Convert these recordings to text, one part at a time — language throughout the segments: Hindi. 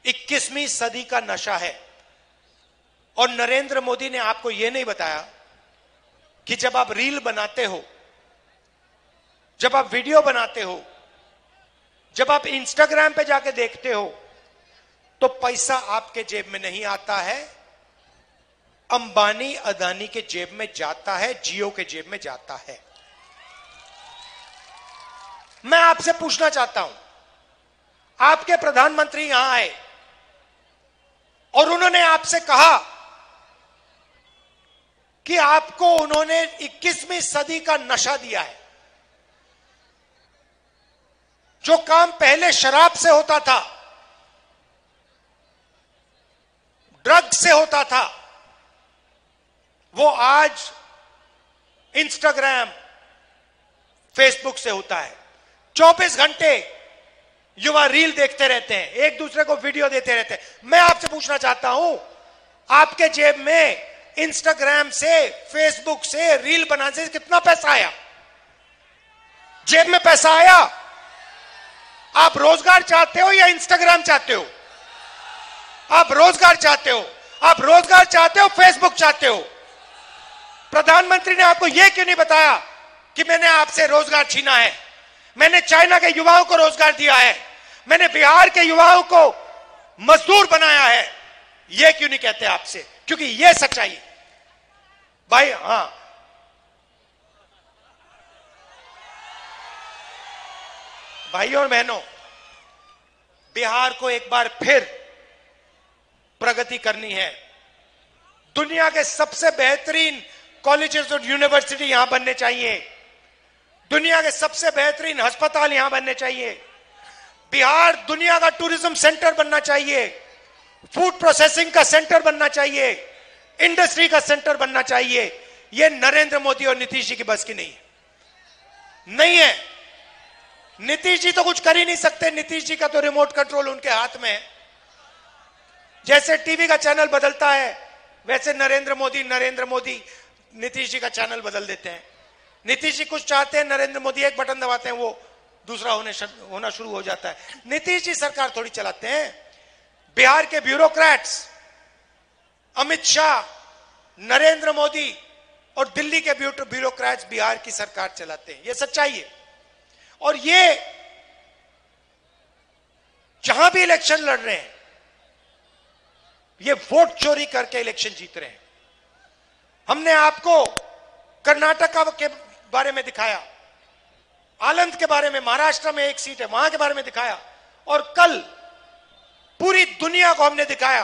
21वीं सदी का नशा है। और नरेंद्र मोदी ने आपको यह नहीं बताया कि जब आप रील बनाते हो, जब आप वीडियो बनाते हो, जब आप इंस्टाग्राम पे जाके देखते हो, तो पैसा आपके जेब में नहीं आता है, अंबानी अदानी के जेब में जाता है, जियो के जेब में जाता है। मैं आपसे पूछना चाहता हूं, आपके प्रधानमंत्री यहां आए और उन्होंने आपसे कहा कि आपको उन्होंने 21वीं सदी का नशा दिया है। जो काम पहले शराब से होता था, ड्रग से होता था, वो आज इंस्टाग्राम, फेसबुक से होता है। 24 घंटे युवा रील देखते रहते हैं, एक दूसरे को वीडियो देते रहते हैं। मैं आपसे पूछना चाहता हूं, आपके जेब में इंस्टाग्राम से, फेसबुक से, रील बनाने से कितना पैसा आया? जेब में पैसा आया? आप रोजगार चाहते हो या इंस्टाग्राम चाहते हो? आप रोजगार चाहते हो? आप रोजगार चाहते हो, फेसबुक चाहते हो? प्रधानमंत्री ने आपको यह क्यों नहीं बताया कि मैंने आपसे रोजगार छीना है, मैंने चाइना के युवाओं को रोजगार दिया है, मैंने बिहार के युवाओं को मजदूर बनाया है? यह क्यों नहीं कहते आपसे? क्योंकि यह सच्चाई है भाई। हां, भाइयों और बहनों, बिहार को एक बार फिर प्रगति करनी है। दुनिया के सबसे बेहतरीन कॉलेजेस और यूनिवर्सिटी यहां बनने चाहिए, दुनिया के सबसे बेहतरीन अस्पताल यहां बनने चाहिए, बिहार दुनिया का टूरिज्म सेंटर बनना चाहिए, फूड प्रोसेसिंग का सेंटर बनना चाहिए, इंडस्ट्री का सेंटर बनना चाहिए। यह नरेंद्र मोदी और नीतीश जी की बस की नहीं है। नीतीश जी तो कुछ कर ही नहीं सकते, नीतीश जी का तो रिमोट कंट्रोल उनके हाथ में है। जैसे टीवी का चैनल बदलता है, वैसे नरेंद्र मोदी नीतीश जी का चैनल बदल देते हैं। नीतीश जी कुछ चाहते हैं, नरेंद्र मोदी एक बटन दबाते हैं, वो दूसरा होना शुरू हो जाता है। नीतीश जी सरकार थोड़ी चलाते हैं। बिहार के ब्यूरोक्रेट्स, अमित शाह, नरेंद्र मोदी और दिल्ली के ब्यूरोक्रेट्स बिहार की सरकार चलाते हैं। यह सच्चाई है। और ये जहां भी इलेक्शन लड़ रहे हैं, ये वोट चोरी करके इलेक्शन जीत रहे हैं। हमने आपको कर्नाटका के बारे में दिखाया, आनंद के बारे में, महाराष्ट्र में एक सीट है वहां के बारे में दिखाया, और कल पूरी दुनिया को हमने दिखाया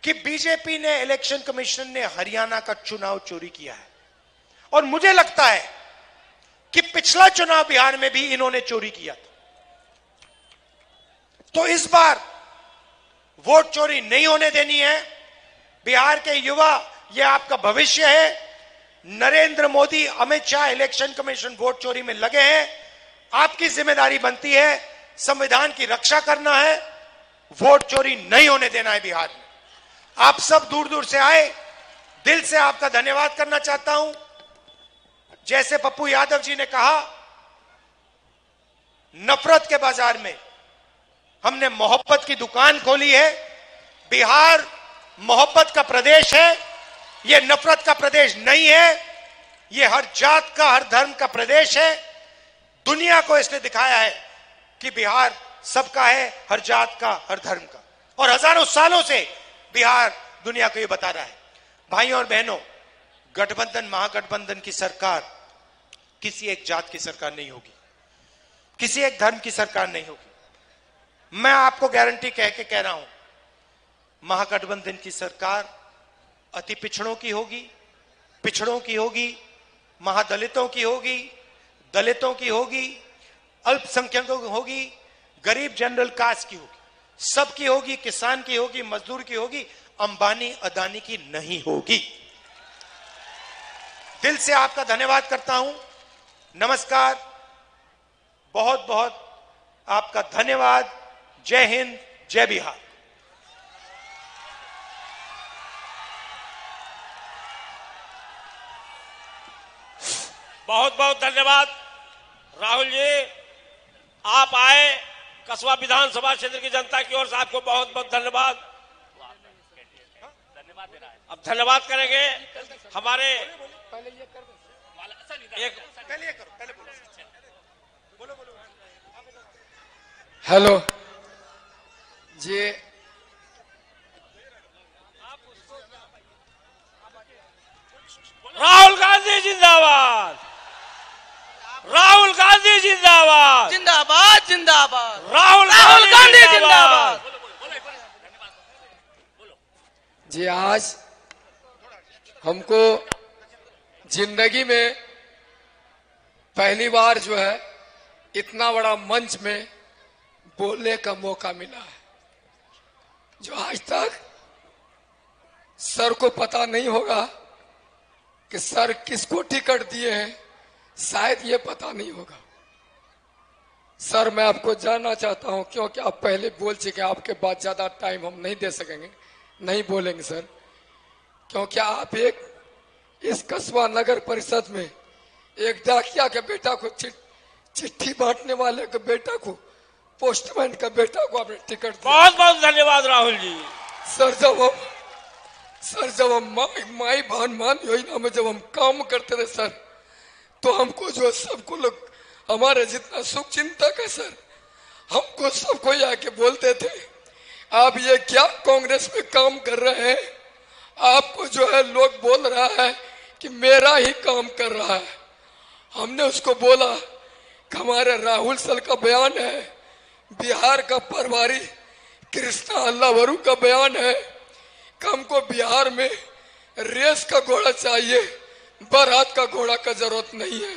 कि बीजेपी ने, इलेक्शन कमीशन ने हरियाणा का चुनाव चोरी किया है। और मुझे लगता है कि पिछला चुनाव बिहार में भी इन्होंने चोरी किया था। तो इस बार वोट चोरी नहीं होने देनी है। बिहार के युवा, यह आपका भविष्य है। Narendra Modi, Amit Shah, election commission vote चोरी में लगे हैं। आपकी जिम्मेदारी बनती है संविधान की रक्षा करना है, वोट चोरी नहीं होने देना है बिहार में। आप सब दूर दूर से आए, दिल से आपका धन्यवाद करना चाहता हूं। जैसे पप्पू यादव जी ने कहा, नफरत के बाजार में हमने मोहब्बत की दुकान खोली है। बिहार मोहब्बत का प्रदेश है, यह नफरत का प्रदेश नहीं है। यह हर जात का, हर धर्म का प्रदेश है। दुनिया को इसने दिखाया है कि बिहार सबका है, हर जात का, हर धर्म का। और हजारों सालों से बिहार दुनिया को यह बता रहा है। भाइयों और बहनों, गठबंधन, महागठबंधन की सरकार किसी एक जात की सरकार नहीं होगी, किसी एक धर्म की सरकार नहीं होगी। मैं आपको गारंटी कह रहा हूं, महागठबंधन की सरकार अति पिछड़ों की होगी, पिछड़ों की होगी, महादलितों की होगी, दलितों की होगी, अल्पसंख्यकों की होगी, गरीब जनरल कास्ट की होगी, सबकी होगी, किसान की होगी, मजदूर की होगी, अंबानी अदानी की नहीं होगी। दिल से आपका धन्यवाद करता हूं। नमस्कार, बहुत बहुत आपका धन्यवाद। जय हिंद, जय बिहार। बहुत बहुत धन्यवाद राहुल जी, आप आए, कसबा विधानसभा क्षेत्र की जनता की ओर से आपको बहुत बहुत धन्यवाद। अब धन्यवाद करेंगे हमारे हेलो जी, राहुल गांधी जिंदाबाद, राहुल गांधी जिंदाबाद, जिंदाबाद जिंदाबाद, राहुल गांधी जिंदाबाद। जी आज हमको जिंदगी में पहली बार जो है इतना बड़ा मंच में बोलने का मौका मिला है, जो आज तक सर को पता नहीं होगा कि सर किसको टिकट दिए हैं, शायद ये पता नहीं होगा। सर मैं आपको जानना चाहता हूं, क्योंकि आप पहले बोल चुके, आपके बाद ज्यादा टाइम हम नहीं दे सकेंगे, नहीं बोलेंगे सर, क्योंकि आप एक इस कस्बा नगर परिषद में एक डाकिया के बेटा को चिट्ठी बांटने वाले के बेटा को, पोस्टमैन का बेटा को आपने टिकट दिया। बहुत बहुत धन्यवाद राहुल जी। सर जब हम माई भान योजना में जब हम काम करते थे सर, तो हमको जो सबको लोग हमारे जितना शुभ चिंतक है सर, हमको सबको आके बोलते थे आप ये क्या कांग्रेस में काम कर रहे हैं, आपको जो है लोग बोल रहा है कि मेरा ही काम कर रहा है। हमने उसको बोला कि हमारे राहुल सर का बयान है, बिहार का प्रभारी कृष्णा अल्लावरू का बयान है कि हमको बिहार में रेस का घोड़ा चाहिए, बारात का घोड़ा का जरूरत नहीं है।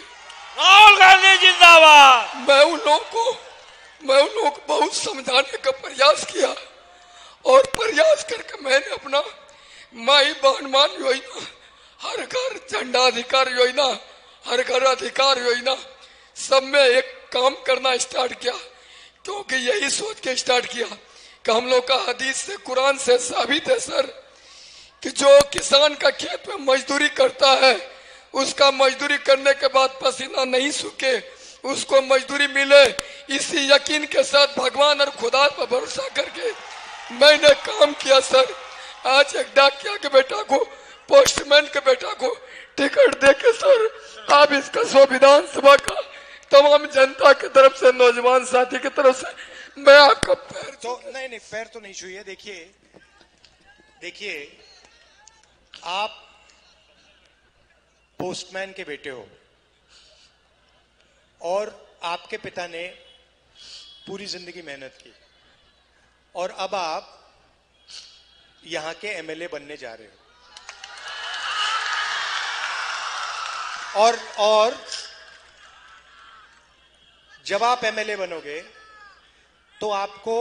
राहुल गांधी जिंदाबाद। मैं उन लोगों को बहुत समझाने का प्रयास किया और प्रयास करके मैंने अपना माई बहन योजना, हर घर झंडा अधिकार योजना, हर घर अधिकार योजना, सब में एक काम करना स्टार्ट किया, क्योंकि यही सोच के स्टार्ट किया कि हम लोग का हदीस से कुरान से साबित है सर कि जो किसान का खेत में मजदूरी करता है, उसका मजदूरी करने के बाद पसीना नहीं सूखे, उसको मजदूरी मिले, इसी यकीन के साथ भगवान और खुदा पर भरोसा करके मैंने काम किया सर। आज एक डाकिया के बेटा को, पोस्टमैन के बेटा को टिकट देके सर आप इस कस्बा विधानसभा का तमाम जनता की तरफ से, नौजवान साथी की तरफ से मैं आपका पैर तो नहीं पैर तो नहीं छुइए। देखिए आप पोस्टमैन के बेटे हो और आपके पिता ने पूरी जिंदगी मेहनत की और अब आप यहां के एमएलए बनने जा रहे हो और जब आप एमएलए बनोगे तो आपको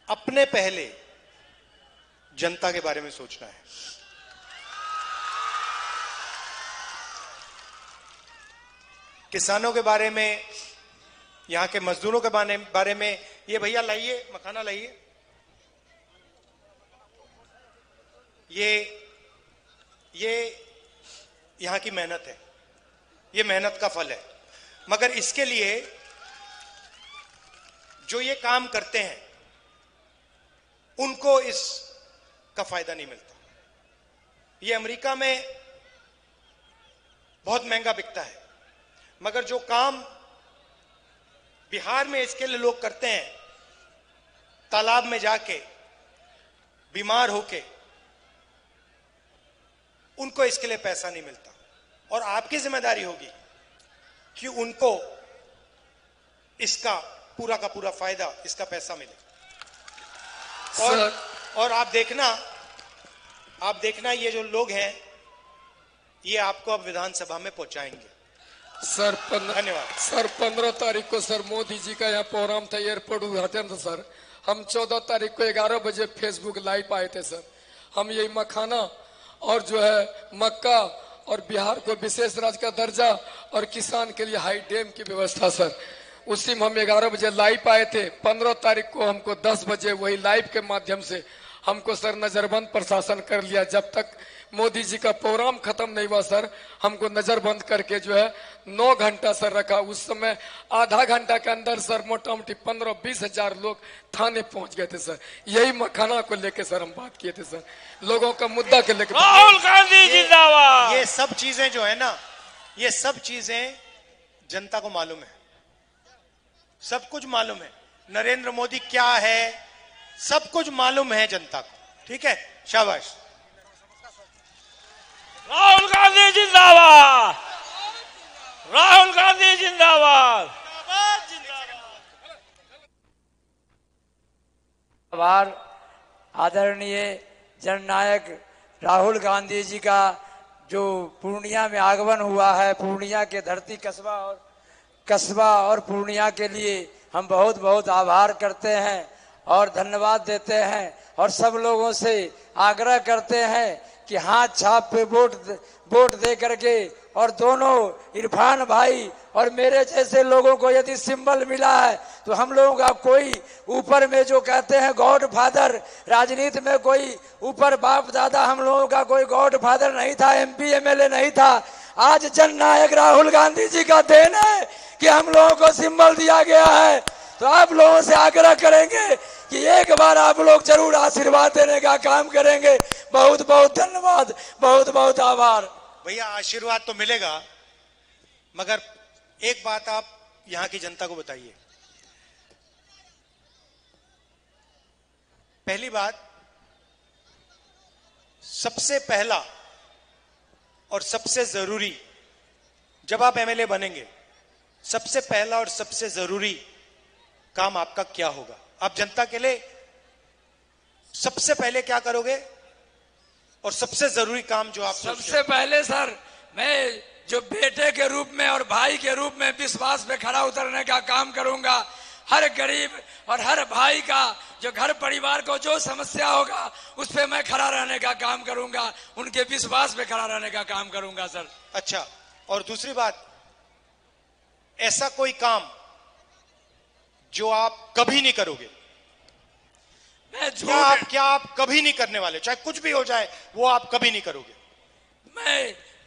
अपने पहले जनता के बारे में सोचना है। किसानों के बारे में, यहां के मजदूरों के बारे में। ये भैया लाइए, मखाना लाइए। ये यहां की मेहनत है, ये मेहनत का फल है, मगर इसके लिए जो ये काम करते हैं उनको इसका फायदा नहीं मिलता। ये अमेरिका में बहुत महंगा बिकता है, मगर जो काम बिहार में इसके लिए लोग करते हैं, तालाब में जाके बीमार होके, उनको इसके लिए पैसा नहीं मिलता। और आपकी जिम्मेदारी होगी कि उनको इसका पूरा का पूरा फायदा, इसका पैसा मिले। और आप देखना ये जो लोग हैं ये आपको अब विधानसभा में पहुंचाएंगे। सर धन्यवाद सर। 15 तारीख को सर मोदी जी का यहाँ प्रोग्राम था, एयरपोर्ट उद्घाटन था सर। हम 14 तारीख को 11 बजे फेसबुक लाइव आए थे सर। हम यही मखाना और जो है मक्का और बिहार को विशेष राज्य का दर्जा और किसान के लिए हाई डैम की व्यवस्था सर, उसी में हम 11 बजे लाइव आए थे। 15 तारीख को हमको 10 बजे वही लाइव के माध्यम से हमको सर नजरबंद प्रशासन कर लिया। जब तक मोदी जी का प्रोग्राम खत्म नहीं हुआ सर, हमको नजरबंद करके जो है 9 घंटा सर रखा। उस समय आधा घंटा के अंदर सर मोटा मोटी 15-20 हजार लोग थाने पहुंच गए थे सर। यही मखाना को लेके सर हम बात किए थे सर, लोगों का मुद्दा के लेकर। राहुल गांधी जिंदाबाद। ये सब चीजें जो है ना, ये सब चीजें जनता को मालूम है, सब कुछ मालूम है। नरेंद्र मोदी क्या है सब कुछ मालूम है जनता को, ठीक है, शाबाश। राहुल गांधी जिंदाबाद। राहुल गांधी जिंदाबाद। आभार आदरणीय जननायक राहुल गांधी जी का जो पूर्णिया में आगमन हुआ है, पूर्णिया के धरती कस्बा और पूर्णिया के लिए हम बहुत बहुत आभार करते हैं और धन्यवाद देते हैं और सब लोगों से आग्रह करते हैं कि हाथ छाप पे वोट दे करके, और दोनों इरफान भाई और मेरे जैसे लोगों को यदि सिंबल मिला है तो हम लोगों का कोई ऊपर में जो कहते हैं गॉड फादर, राजनीति में कोई ऊपर बाप दादा, हम लोगों का कोई गॉड फादर नहीं था, MP MLA नहीं था। आज जननायक राहुल गांधी जी का देन है कि हम लोगों को सिंबल दिया गया है। तो आप लोगों से आग्रह करेंगे कि एक बार आप लोग जरूर आशीर्वाद देने का काम करेंगे। बहुत बहुत धन्यवाद, बहुत बहुत आभार। भैया आशीर्वाद तो मिलेगा, मगर एक बात आप यहां की जनता को बताइए। पहली बात, सबसे पहला और सबसे जरूरी, जब आप MLA बनेंगे, सबसे पहला और सबसे जरूरी काम आपका क्या होगा? आप जनता के लिए सबसे पहले क्या करोगे और सबसे जरूरी काम जो आप सबसे पहले सर, मैं जो बेटे के रूप में और भाई के रूप में विश्वास पे खड़ा उतरने का काम करूंगा। हर गरीब और हर भाई का जो घर परिवार को जो समस्या होगा उस पे मैं खड़ा रहने का काम करूंगा, उनके विश्वास पे खड़ा रहने का काम करूंगा सर। अच्छा, और दूसरी बात, ऐसा कोई काम जो आप कभी नहीं करोगे? क्या आप कभी नहीं करने वाले? चाहे कुछ भी हो जाए वो आप कभी नहीं करोगे?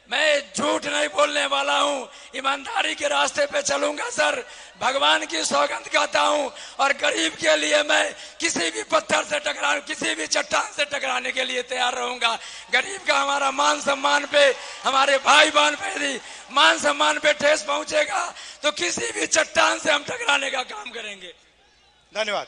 मैं झूठ नहीं बोलने वाला हूँ, ईमानदारी के रास्ते पे चलूंगा सर, भगवान की सौगंध कहता हूँ। और गरीब के लिए मैं किसी भी पत्थर से टकराने, किसी भी चट्टान से टकराने के लिए तैयार रहूंगा। गरीब का हमारा मान सम्मान पे, हमारे भाई बहन पे यदि मान सम्मान पे ठेस पहुंचेगा तो किसी भी चट्टान से हम टकराने का काम करेंगे। धन्यवाद।